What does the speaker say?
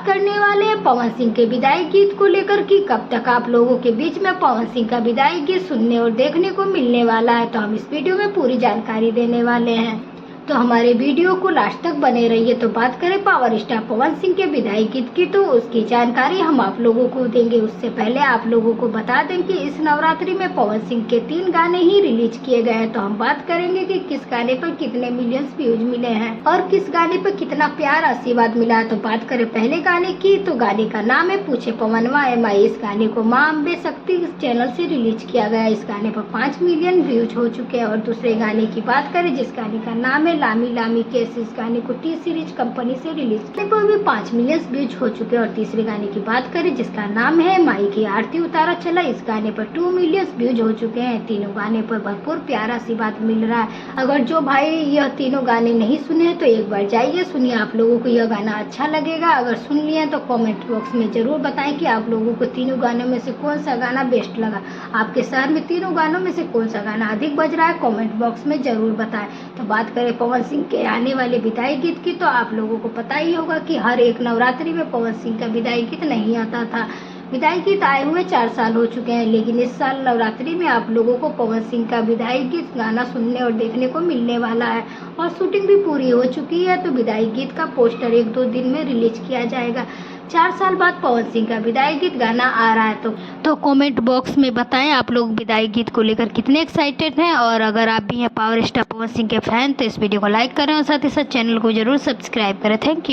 करने वाले हैं पवन सिंह के विदाई गीत को लेकर कि कब तक आप लोगों के बीच में पवन सिंह का विदाई गीत सुनने और देखने को मिलने वाला है। तो हम इस वीडियो में पूरी जानकारी देने वाले हैं, तो हमारे वीडियो को लास्ट तक बने रहिए। तो बात करें पावर स्टार पवन सिंह के विदाई गीत की, तो उसकी जानकारी हम आप लोगों को देंगे। उससे पहले आप लोगों को बता दें कि इस नवरात्रि में पवन सिंह के 3 गाने ही रिलीज किए गए हैं। तो हम बात करेंगे कि किस गाने पर कितने मिलियंस व्यूज मिले हैं और किस गाने पर कितना प्यार आशीर्वाद मिला है। तो बात करें पहले गाने की, तो गाने का नाम है पूछे पवनवा MI। इस गाने को माँ अम्बे शक्ति चैनल से रिलीज किया गया। इस गाने पर 5 मिलियन व्यूज हो चुके हैं। और दूसरे गाने की बात करें जिस गाने का नाम है लामी लामी केस, इस गाने को टी सीरीज कंपनी से रिलीज किया पर भी 5 मिलियन व्यूज हो चुके हैं। और तीसरे गाने की बात करें जिसका नाम है माई की आरती उतारा चला, इस गाने पर 2 मिलियन व्यूज हो चुके हैं। तीनों गाने पर भरपूर प्यार आशीर्वाद मिल रहा है। अगर जो भाई यह तीनों गाने नहीं सुने हैं तो एक बार जाइए सुनिए, आप लोगों को यह गाना अच्छा लगेगा। अगर सुन लिए तो कमेंट बॉक्स में जरूर बताएं कि आप लोगों को तीनों गानों में से कौन सा गाना बेस्ट लगा। आपके शहर में तीनों गानों में से कौन सा गाना अधिक बज रहा है, कमेंट बॉक्स में जरूर बताएं। तो बात करें पवन सिंह के आने वाले विदाई गीत की, तो आप लोगों को पता ही होगा कि हर एक नवरात्रि में पवन सिंह का विदाई गीत नहीं आता था। विदाई गीत आए हुए 4 साल हो चुके हैं, लेकिन इस साल नवरात्रि में आप लोगों को पवन सिंह का विदाई गीत गाना सुनने और देखने को मिलने वाला है। और शूटिंग भी पूरी हो चुकी है, तो विदाई गीत का पोस्टर 1-2 दिन में रिलीज किया जाएगा। 4 साल बाद पवन सिंह का विदाई गीत गाना आ रहा है। तो कमेंट बॉक्स में बताएं आप लोग विदाई गीत को लेकर कितने एक्साइटेड हैं। और अगर आप भी हैं पावर स्टार पवन सिंह के फैन तो इस वीडियो को लाइक करें और साथ ही साथ चैनल को जरूर सब्सक्राइब करें। Thank you.